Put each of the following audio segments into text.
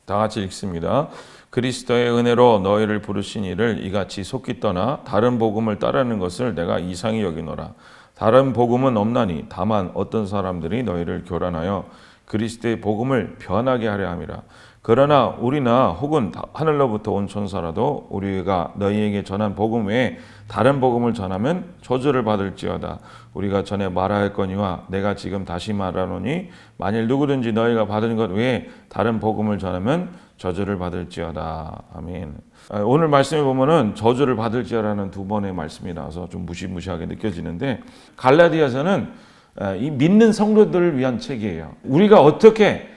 다 같이 읽습니다. 그리스도의 은혜로 너희를 부르신 이를 이같이 속기 떠나 다른 복음을 따르는 것을 내가 이상히 여기노라. 다른 복음은 없나니 다만 어떤 사람들이 너희를 교란하여 그리스도의 복음을 변하게 하려 함이라. 그러나 우리나 혹은 하늘로부터 온 천사라도 우리가 너희에게 전한 복음 외에 다른 복음을 전하면 저주를 받을지어다. 우리가 전에 말하였거니와 내가 지금 다시 말하노니 만일 누구든지 너희가 받은 것 외에 다른 복음을 전하면 저주를 받을지어다. 아멘. 오늘 말씀에 보면은 저주를 받을지어라는 두 번의 말씀이 나와서 좀 무시무시하게 느껴지는데, 갈라디아서는 이 믿는 성도들을 위한 책이에요. 우리가 어떻게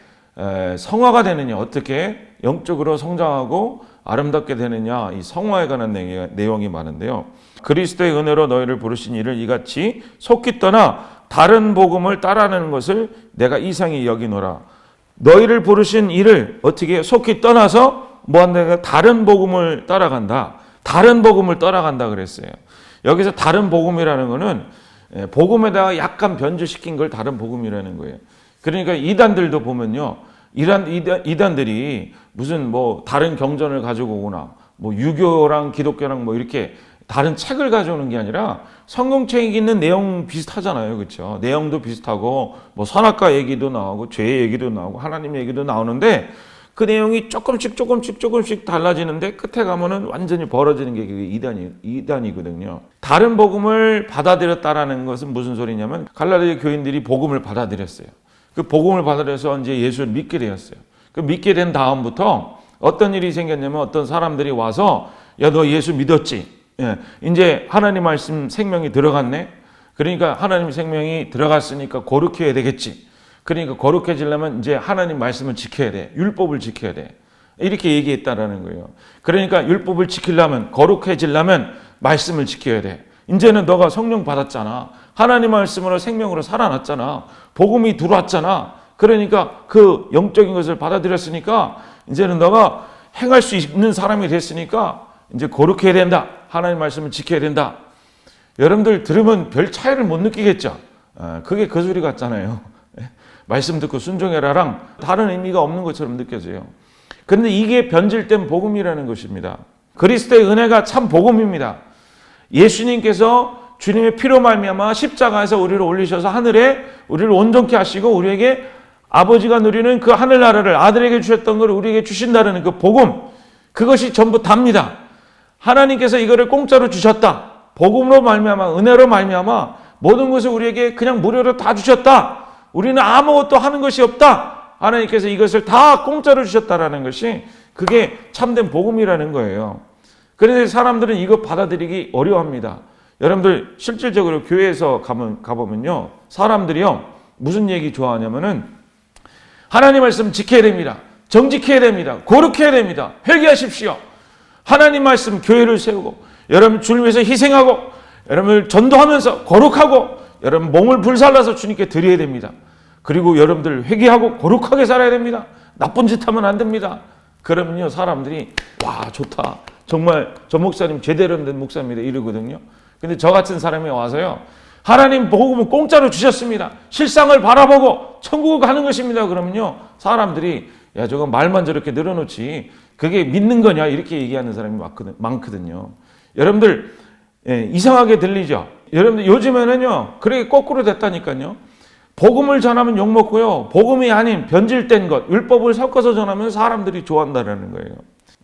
성화가 되느냐, 어떻게 영적으로 성장하고 아름답게 되느냐, 이 성화에 관한 내용이 많은데요. 그리스도의 은혜로 너희를 부르신 이를 이같이 속기 떠나 다른 복음을 따라하는 것을 내가 이상히 여기노라. 너희를 부르신 이를 어떻게 속기 떠나서 뭐한다? 다른 복음을 따라간다. 다른 복음을 따라간다 그랬어요. 여기서 다른 복음이라는 것은 복음에다가 약간 변주시킨 걸 다른 복음이라는 거예요. 그러니까 이단들도 보면요, 이단들이 무슨 뭐 다른 경전을 가지고 오거나 뭐 유교랑 기독교랑 뭐 이렇게 다른 책을 가져오는 게 아니라 성경책에 있는 내용 비슷하잖아요. 그렇죠? 내용도 비슷하고 뭐 선악과 얘기도 나오고 죄 얘기도 나오고 하나님 얘기도 나오는데 그 내용이 조금씩 달라지는데 끝에 가면은 완전히 벌어지는 게 그게 이단이거든요. 다른 복음을 받아들였다라는 것은 무슨 소리냐면 갈라디아 교인들이 복음을 받아들였어요. 그 복음을 받아들여서 이제 예수를 믿게 되었어요. 그 믿게 된 다음부터 어떤 일이 생겼냐면 어떤 사람들이 와서 야, 너 예수 믿었지? 예, 이제 하나님 말씀 생명이 들어갔네? 그러니까 하나님 생명이 들어갔으니까 거룩해야 되겠지. 그러니까 거룩해지려면 이제 하나님 말씀을 지켜야 돼. 율법을 지켜야 돼. 이렇게 얘기했다라는 거예요. 그러니까 율법을 지키려면, 거룩해지려면 말씀을 지켜야 돼. 이제는 너가 성령 받았잖아. 하나님 말씀으로 생명으로 살아났잖아. 복음이 들어왔잖아. 그러니까 그 영적인 것을 받아들였으니까 이제는 너가 행할 수 있는 사람이 됐으니까 이제 거룩해야 된다. 하나님 말씀을 지켜야 된다. 여러분들 들으면 별 차이를 못 느끼겠죠. 그게 그 소리 같잖아요. 말씀 듣고 순종해라랑 다른 의미가 없는 것처럼 느껴져요. 그런데 이게 변질된 복음이라는 것입니다. 그리스도의 은혜가 참 복음입니다. 예수님께서 주님의 피로 말미암아 십자가에서 우리를 올리셔서 하늘에 우리를 온전케 하시고 우리에게 아버지가 누리는 그 하늘나라를 아들에게 주셨던 걸 우리에게 주신다는 그 복음, 그것이 전부 답니다. 하나님께서 이거를 공짜로 주셨다. 복음으로 말미암아, 은혜로 말미암아 모든 것을 우리에게 그냥 무료로 다 주셨다. 우리는 아무것도 하는 것이 없다. 하나님께서 이것을 다 공짜로 주셨다라는 것이 그게 참된 복음이라는 거예요. 그런데 사람들은 이거 받아들이기 어려워합니다. 여러분들 실질적으로 교회에서 가보면요, 사람들이요 무슨 얘기 좋아하냐면은 하나님 말씀 지켜야 됩니다. 정직해야 됩니다. 거룩해야 됩니다. 회개하십시오. 하나님 말씀 교회를 세우고 여러분 주를 위해서 희생하고 여러분을 전도하면서 거룩하고 여러분 몸을 불살라서 주님께 드려야 됩니다. 그리고 여러분들 회개하고 거룩하게 살아야 됩니다. 나쁜 짓 하면 안 됩니다. 그러면요 사람들이 와 좋다. 정말 저 목사님 제대로 된 목사입니다. 이러거든요. 근데 저 같은 사람이 와서요, 하나님 복음은 공짜로 주셨습니다. 실상을 바라보고 천국을 가는 것입니다. 그러면요 사람들이 야 저거 말만 저렇게 늘어놓지 그게 믿는 거냐 이렇게 얘기하는 사람이 많거든요. 여러분들 이상하게 들리죠. 여러분들 요즘에는요 그렇게 거꾸로 됐다니까요. 복음을 전하면 욕먹고요, 복음이 아닌 변질된 것, 율법을 섞어서 전하면 사람들이 좋아한다는 거예요.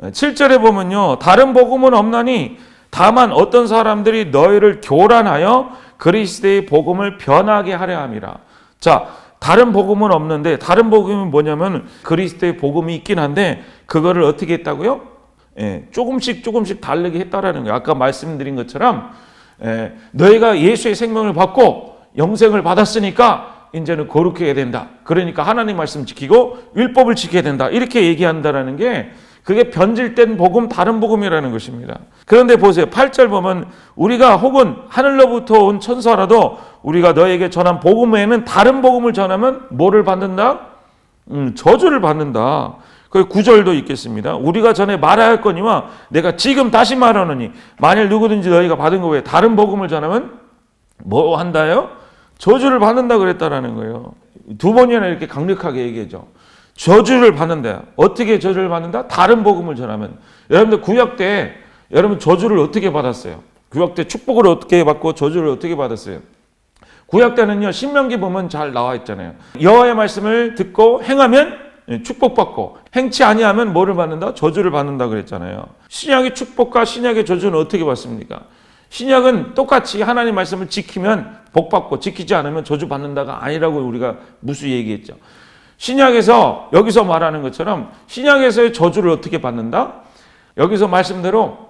7절에 보면요, 다른 복음은 없나니 다만 어떤 사람들이 너희를 교란하여 그리스도의 복음을 변하게 하려 함이라. 자, 다른 복음은 없는데, 다른 복음은 뭐냐면 그리스도의 복음이 있긴 한데 그거를 어떻게 했다고요? 조금씩 다르게 했다라는 거예요. 아까 말씀드린 것처럼 너희가 예수의 생명을 받고 영생을 받았으니까 이제는 거룩해야 된다. 그러니까 하나님 말씀 지키고 율법을 지켜야 된다. 이렇게 얘기한다라는 게 그게 변질된 복음, 다른 복음이라는 것입니다. 그런데 보세요. 8절 보면 우리가 혹은 하늘로부터 온 천사라도 우리가 너에게 전한 복음 외에는 다른 복음을 전하면 뭐를 받는다? 저주를 받는다. 그 9절도 있겠습니다. 우리가 전에 말하였거니와 내가 지금 다시 말하노니 만일 누구든지 너희가 받은 것 외에 다른 복음을 전하면 뭐 한다요? 저주를 받는다 그랬다라는 거예요. 두 번이나 이렇게 강력하게 얘기하죠. 저주를 받는다. 어떻게 저주를 받는다? 다른 복음을 전하면. 여러분들 구약 때 여러분 저주를 어떻게 받았어요? 구약 때 축복을 어떻게 받고 저주를 어떻게 받았어요? 구약 때는요, 신명기 보면 잘 나와 있잖아요. 여호와의 말씀을 듣고 행하면 축복받고, 행치 아니하면 뭐를 받는다? 저주를 받는다 그랬잖아요. 신약의 축복과 신약의 저주는 어떻게 받습니까? 신약은 똑같이 하나님 말씀을 지키면 복받고, 지키지 않으면 저주 받는다가 아니라고 우리가 무수 얘기했죠. 신약에서 여기서 말하는 것처럼 신약에서의 저주를 어떻게 받는다? 여기서 말씀대로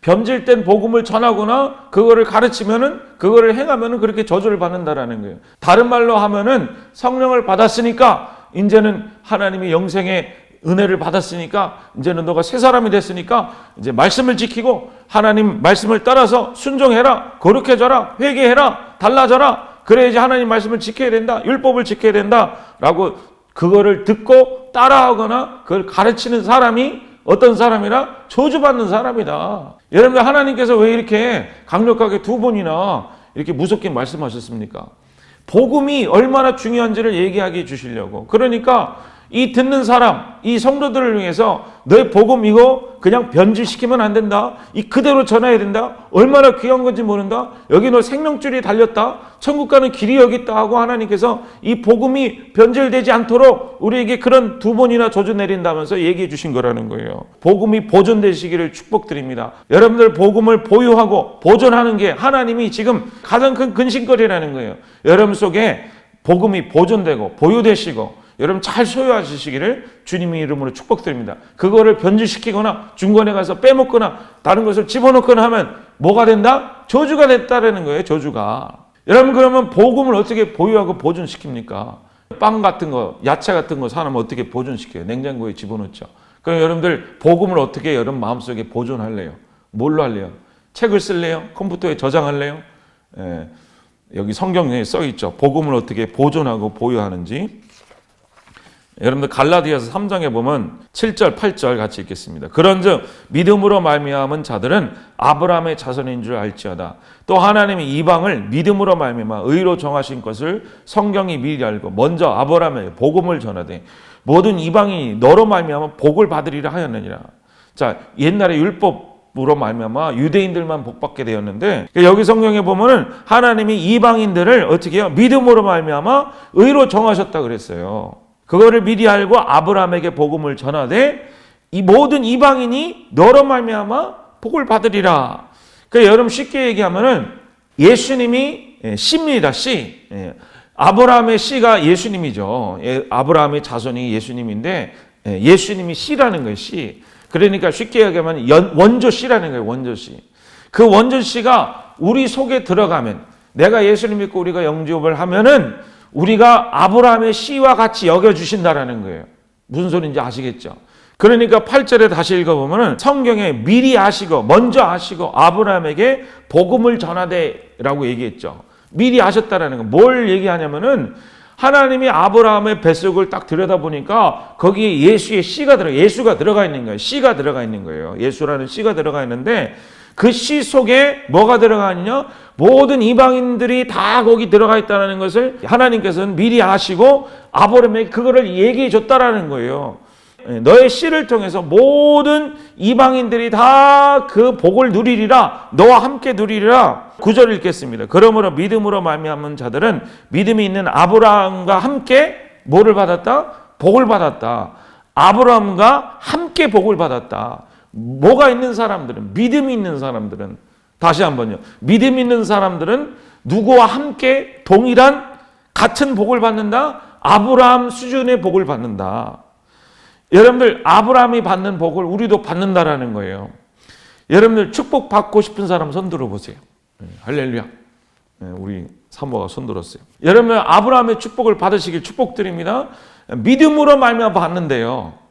변질된 복음을 전하거나 그거를 가르치면은, 그거를 행하면은 그렇게 저주를 받는다라는 거예요. 다른 말로 하면은 성령을 받았으니까 이제는 하나님의 영생의 은혜를 받았으니까 이제는 너가 새 사람이 됐으니까 이제 말씀을 지키고 하나님 말씀을 따라서 순종해라, 거룩해져라, 회개해라, 달라져라. 그래야지 하나님 말씀을 지켜야 된다, 율법을 지켜야 된다라고 그거를 듣고 따라하거나 그걸 가르치는 사람이 어떤 사람이라? 저주받는 사람이다. 여러분들, 하나님께서 왜 이렇게 강력하게 2번이나 이렇게 무섭게 말씀하셨습니까? 복음이 얼마나 중요한지를 얘기하게 해주시려고. 그러니까 이 듣는 사람, 이 성도들을 위해서 너의 복음 이거 그냥 변질시키면 안 된다. 이 그대로 전해야 된다. 얼마나 귀한 건지 모른다. 여기 너 생명줄이 달렸다. 천국 가는 길이 여기 있다 하고 하나님께서 이 복음이 변질되지 않도록 우리에게 그런 2번이나 저주 내린다면서 얘기해 주신 거라는 거예요. 복음이 보존되시기를 축복드립니다. 여러분들 복음을 보유하고 보존하는 게 하나님이 지금 가장 큰 근심거리라는 거예요. 여러분 속에 복음이 보존되고 보유되시고 여러분 잘 소유하시기를 주님의 이름으로 축복드립니다. 그거를 변질시키거나 중간에 가서 빼먹거나 다른 것을 집어넣거나 하면 뭐가 된다? 저주가 됐다라는 거예요. 저주가. 여러분, 그러면 복음을 어떻게 보유하고 보존시킵니까? 빵 같은 거, 야채 같은 거 사놓으면 어떻게 보존시켜요? 냉장고에 집어넣죠. 그럼 여러분들 복음을 어떻게 여러분 마음속에 보존할래요? 뭘로 할래요? 책을 쓸래요? 컴퓨터에 저장할래요? 여기 성경에 써 있죠. 복음을 어떻게 보존하고 보유하는지. 여러분들 갈라디아서 3장에 보면 7절 8절 같이 읽겠습니다. 그런즉 믿음으로 말미암은 자들은 아브라함의 자손인 줄 알지어다. 또 하나님이 이방을 믿음으로 말미암아 의로 정하신 것을 성경이 미리 알고 먼저 아브라함의 복음을 전하되 모든 이방인이 너로 말미암아 복을 받으리라 하였느니라. 자, 옛날에 율법으로 말미암아 유대인들만 복받게 되었는데 여기 성경에 보면은 하나님이 이방인들을 어떻게 해요? 믿음으로 말미암아 의로 정하셨다 그랬어요. 그거를 미리 알고 아브라함에게 복음을 전하되 이 모든 이방인이 너로 말미암아 복을 받으리라. 그러니까 여러분 쉽게 얘기하면은 예수님이 씨입니다. 씨. 아브라함의 씨가 예수님이죠. 아브라함의 자손이 예수님인데 예수님이 씨라는 거예요. 씨. 그러니까 쉽게 얘기하면 원조 씨라는 거예요. 원조 씨. 그 원조 씨가 우리 속에 들어가면, 내가 예수를 믿고 우리가 영접을 하면은 우리가 아브라함의 씨와 같이 여겨주신다라는 거예요. 무슨 소리인지 아시겠죠? 그러니까 8절에 다시 읽어보면 성경에 미리 아시고 먼저 아시고 아브라함에게 복음을 전하되라고 얘기했죠. 미리 아셨다라는 거. 뭘 얘기하냐면은 하나님이 아브라함의 뱃속을 딱 들여다보니까 거기에 예수의 씨가 예수가 들어가 있는 거예요. 씨가 들어가 있는 거예요. 예수라는 씨가 들어가 있는데 그 씨 속에 뭐가 들어가 있냐? 모든 이방인들이 다 거기 들어가 있다는 것을 하나님께서는 미리 아시고 아브라함에게 그거를 얘기해 줬다라는 거예요. 너의 씨를 통해서 모든 이방인들이 다 그 복을 누리리라. 너와 함께 누리리라. 9절 읽겠습니다. 그러므로 믿음으로 말미암은 자들은 믿음이 있는 아브라함과 함께 뭐를 받았다? 복을 받았다. 아브라함과 함께 복을 받았다. 뭐가 있는 사람들은, 믿음이 있는 사람들은, 다시 한번요. 믿음 있는 사람들은 누구와 함께 동일한 같은 복을 받는다? 아브라함 수준의 복을 받는다. 여러분들, 아브라함이 받는 복을 우리도 받는다라는 거예요. 여러분들 축복 받고 싶은 사람 손 들어보세요. 할렐루야. 우리 사모가 손 들었어요. 여러분, 아브라함의 축복을 받으시길 축복드립니다. 믿음으로 말미암아 받는데요.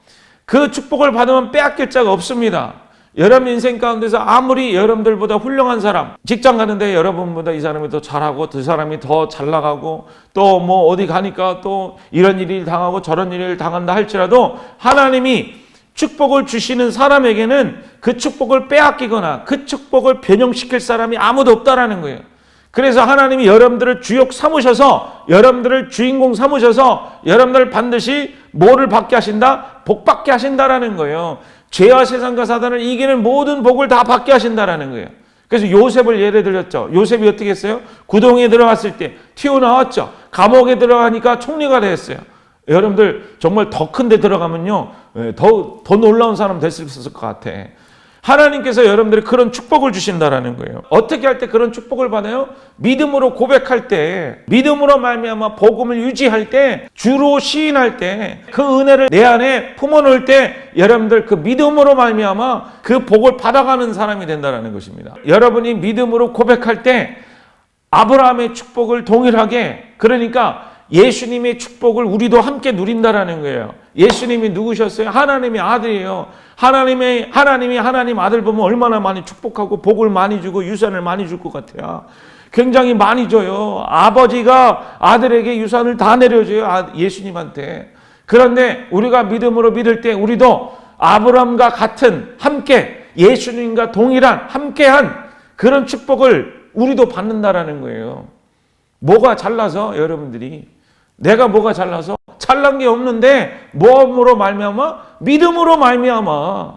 그 축복을 받으면 빼앗길 자가 없습니다. 여러분 인생 가운데서 아무리 여러분들보다 훌륭한 사람, 직장 가는데 여러분보다 이 사람이 더 잘하고 그 사람이 더 잘 나가고 또 뭐 어디 가니까 또 이런 일이 당하고 저런 일을 당한다 할지라도 하나님이 축복을 주시는 사람에게는 그 축복을 빼앗기거나 그 축복을 변형시킬 사람이 아무도 없다라는 거예요. 그래서 하나님이 여러분들을 주역 삼으셔서, 여러분들을 주인공 삼으셔서 여러분들을 반드시 뭐를 받게 하신다? 복 받게 하신다라는 거예요. 죄와 세상과 사단을 이기는 모든 복을 다 받게 하신다라는 거예요. 그래서 요셉을 예를 들었죠. 요셉이 어떻게 했어요? 구덩이에 들어갔을 때 튀어나왔죠. 감옥에 들어가니까 총리가 됐어요. 여러분들 정말 더 큰 데 들어가면요, 더 놀라운 사람 될 수 있을 것 같아. 하나님께서 여러분들이 그런 축복을 주신다라는 거예요. 어떻게 할 때 그런 축복을 받아요? 믿음으로 고백할 때, 믿음으로 말미암아 복음을 유지할 때, 주로 시인할 때, 그 은혜를 내 안에 품어놓을 때 여러분들 그 믿음으로 말미암아 그 복을 받아가는 사람이 된다라는 것입니다. 여러분이 믿음으로 고백할 때 아브라함의 축복을 동일하게, 그러니까 예수님의 축복을 우리도 함께 누린다라는 거예요. 예수님이 누구셨어요? 하나님의 아들이에요. 하나님이 하나님 아들 보면 얼마나 많이 축복하고 복을 많이 주고 유산을 많이 줄 것 같아요. 굉장히 많이 줘요. 아버지가 아들에게 유산을 다 내려줘요. 예수님한테. 그런데 우리가 믿음으로 믿을 때 우리도 아브라함과 같은, 함께 예수님과 동일한 함께한 그런 축복을 우리도 받는다라는 거예요. 뭐가 잘나서 여러분들이, 내가 뭐가 잘나서? 잘난 게 없는데 뭐로 말미암아? 믿음으로 말미암아.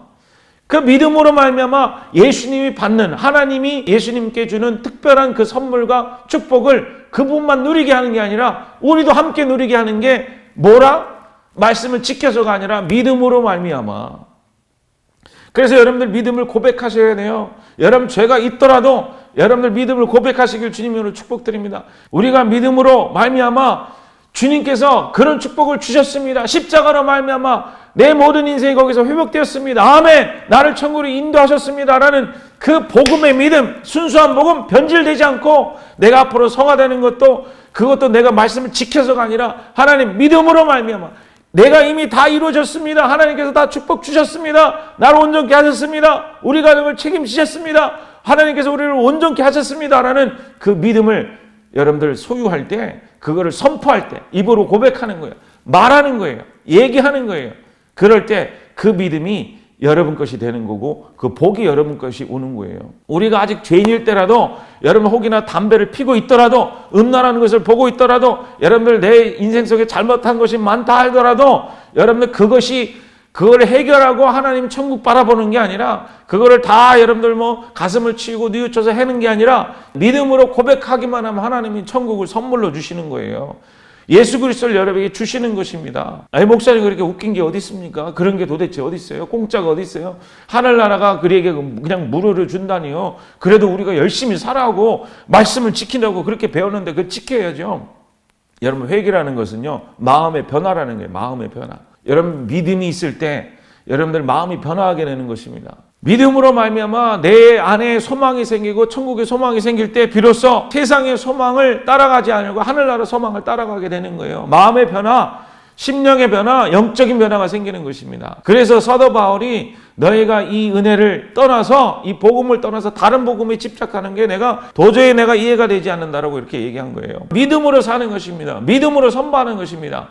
그 믿음으로 말미암아 예수님이 받는, 하나님이 예수님께 주는 특별한 그 선물과 축복을 그분만 누리게 하는 게 아니라 우리도 함께 누리게 하는 게 뭐라? 말씀을 지켜서가 아니라 믿음으로 말미암아. 그래서 여러분들 믿음을 고백하셔야 돼요. 여러분 죄가 있더라도 여러분들 믿음을 고백하시길 주님으로 축복드립니다. 우리가 믿음으로 말미암아 주님께서 그런 축복을 주셨습니다. 십자가로 말미암아 내 모든 인생이 거기서 회복되었습니다. 아멘. 나를 천국으로 인도하셨습니다. 라는 그 복음의 믿음, 순수한 복음, 변질되지 않고 내가 앞으로 성화되는 것도, 그것도 내가 말씀을 지켜서가 아니라 하나님 믿음으로 말미암아 내가 이미 다 이루어졌습니다. 하나님께서 다 축복 주셨습니다. 나를 온전케 하셨습니다. 우리 가정을 책임지셨습니다. 하나님께서 우리를 온전케 하셨습니다. 라는 그 믿음을 여러분들 소유할 때, 그거를 선포할 때 입으로 고백하는 거예요. 말하는 거예요. 얘기하는 거예요. 그럴 때 그 믿음이 여러분 것이 되는 거고 그 복이 여러분 것이 오는 거예요. 우리가 아직 죄인일 때라도, 여러분 혹이나 담배를 피고 있더라도, 음란하는 것을 보고 있더라도, 여러분들 내 인생 속에 잘못한 것이 많다 하더라도 여러분들 그걸 해결하고 하나님 천국 바라보는 게 아니라, 그거를 다 여러분들 가슴을 치고 뉘우쳐서 하는 게 아니라 믿음으로 고백하기만 하면 하나님이 천국을 선물로 주시는 거예요. 예수 그리스도를 여러분에게 주시는 것입니다. 아니, 목사님 그렇게 웃긴 게 어디 있습니까? 그런 게 도대체 어디 있어요? 공짜가 어디 있어요? 하늘나라가 그에게 그냥 무료로 준다니요. 그래도 우리가 열심히 살아가고 말씀을 지킨다고 그렇게 배웠는데 그걸 지켜야죠. 여러분 회개라는 것은요, 마음의 변화라는 거예요. 마음의 변화. 여러분 믿음이 있을 때 여러분들 마음이 변화하게 되는 것입니다. 믿음으로 말미암아 내 안에 소망이 생기고 천국의 소망이 생길 때 비로소 세상의 소망을 따라가지 않고 하늘나라 소망을 따라가게 되는 거예요. 마음의 변화, 심령의 변화, 영적인 변화가 생기는 것입니다. 그래서 사도 바울이 너희가 이 은혜를 떠나서, 이 복음을 떠나서 다른 복음에 집착하는 게 도저히 내가 이해가 되지 않는다라고 이렇게 얘기한 거예요. 믿음으로 사는 것입니다. 믿음으로 선포하는 것입니다.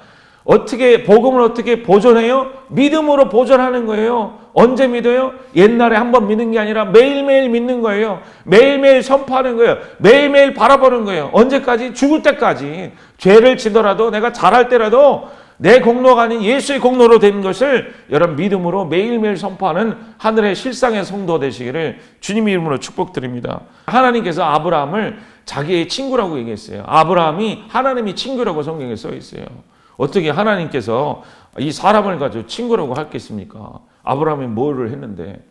복음을 어떻게 보존해요? 믿음으로 보존하는 거예요. 언제 믿어요? 옛날에 한번 믿는 게 아니라 매일매일 믿는 거예요. 매일매일 선포하는 거예요. 매일매일 바라보는 거예요. 언제까지? 죽을 때까지. 죄를 지더라도, 내가 잘할 때라도 내 공로가 아닌 예수의 공로로 된 것을 여러분 믿음으로 매일매일 선포하는 하늘의 실상의 성도 되시기를 주님의 이름으로 축복드립니다. 하나님께서 아브라함을 자기의 친구라고 얘기했어요. 아브라함이 하나님이 친구라고 성경에 써 있어요. 어떻게 하나님께서 이 사람을 가지고 친구라고 할겠습니까? 아브라함이 뭐를 했는데,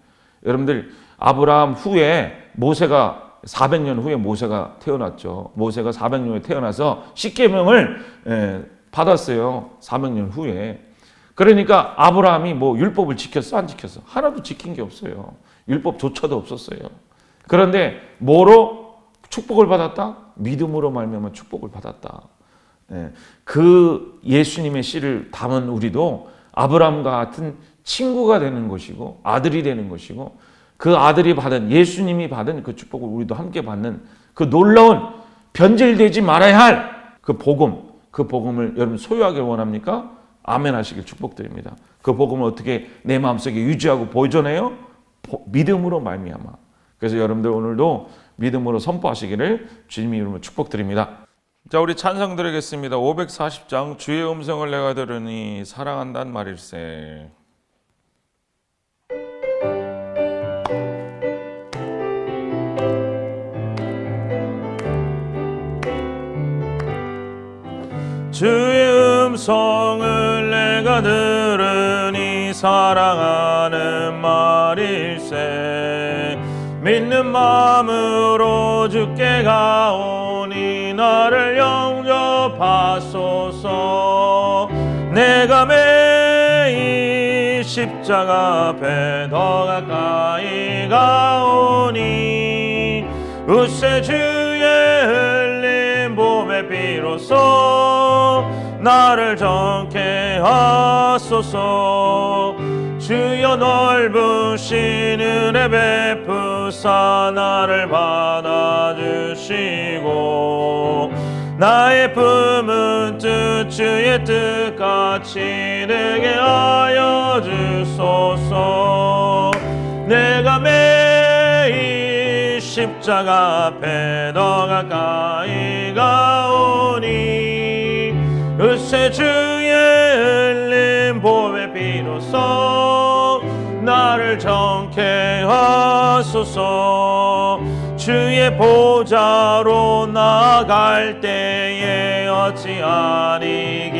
여러분들 아브라함 후에 모세가 400년 후에 모세가 태어났죠. 모세가 400년에 태어나서 십계명을 받았어요. 400년 후에. 그러니까 아브라함이 율법을 지켰어? 안 지켰어? 하나도 지킨 게 없어요. 율법조차도 없었어요. 그런데 뭐로 축복을 받았다? 믿음으로 말미암아 축복을 받았다. 그 예수님의 씨를 담은 우리도 아브라함과 같은 친구가 되는 것이고 아들이 되는 것이고, 그 아들이 받은, 예수님이 받은 그 축복을 우리도 함께 받는 그 놀라운, 변질되지 말아야 할 그 복음을 여러분 소유하길 원합니까? 아멘 하시길 축복드립니다. 그 복음을 어떻게 내 마음속에 유지하고 보존해요? 믿음으로 말미암아. 그래서 여러분들 오늘도 믿음으로 선포하시기를 주님의 이름으로 축복드립니다. 자, 우리 찬송 드리겠습니다. 540장 주의 음성을 내가 들으니 사랑한단 말일세. 주의 음성을 내가 들으니 사랑하는 말일세. 믿는 마음으로 주께 가오니 나를 영접하소서. 내가 매일 십자가 앞에 더 가까이 가오니 으세 주의 흘린 봄의 비로소 나를 정케 하소서. 주여 넓으신 은혜 베푸사 나를 받아주시고 나의 품은 뜻 주의 뜻같이 되게 하여 주소서. 내가 매일 십자가 앞에 더 가까이 가오니 으세 주의 흘린 봄의 비로소 나를 정케 하소서. 주의 보좌로 나아갈 때에 어찌하리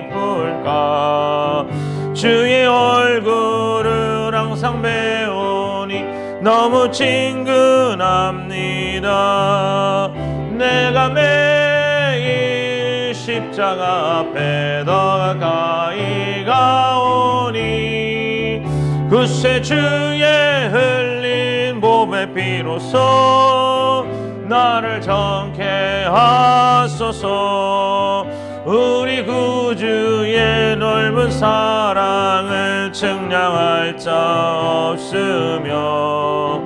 기쁠까. 주의 얼굴을 항상 배우니 너무 친근합니다. 내가 매일 십자가 앞에 더 가까이 가오니 그새 주의 흘린 봄의 비로소 나를 정케 하소서. 우리 구주의 넓은 사랑을 측량할 자 없으며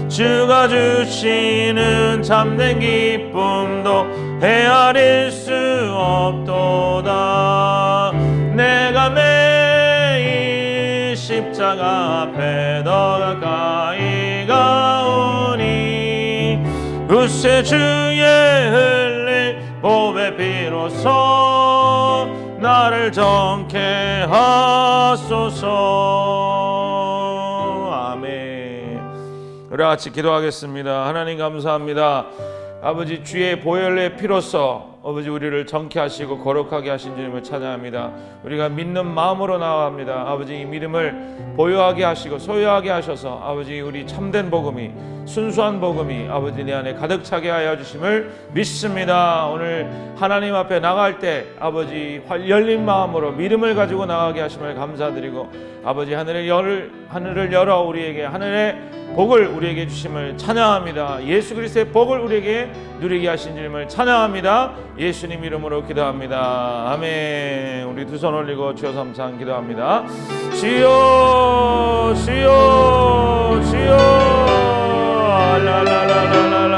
주가 주시는 참된 기쁨도 헤아릴 수 없도다. 내가 매일 십자가 앞에 더 가까이 가오니 그새 주의 흘린 봄의 비로소 나를 정케 하소서. 아멘. 우리 같이 기도하겠습니다. 하나님 감사합니다. 아버지 주의 보혈의 피로써 아버지 우리를 정케 하시고 거룩하게 하신 주님을 찬양합니다. 우리가 믿는 마음으로 나아갑니다. 아버지 이 믿음을 보유하게 하시고 소유하게 하셔서 아버지 우리 참된 복음이 순수한 복음이 아버지 내 안에 가득 차게 하여 주심을 믿습니다. 오늘 하나님 앞에 나갈 때 아버지 열린 마음으로 믿음을 가지고 나가게 하심을 감사드리고 아버지 하늘을 열어 우리에게 하늘의 복을 우리에게 주심을 찬양합니다. 예수 그리스도의 복을 우리에게 누리게 하신 주님을 찬양합니다. 예수님 이름으로 기도합니다. 아멘. 우리 두 손 올리고 주여 삼창 기도합니다. 주여 주여 주여 라라라라라라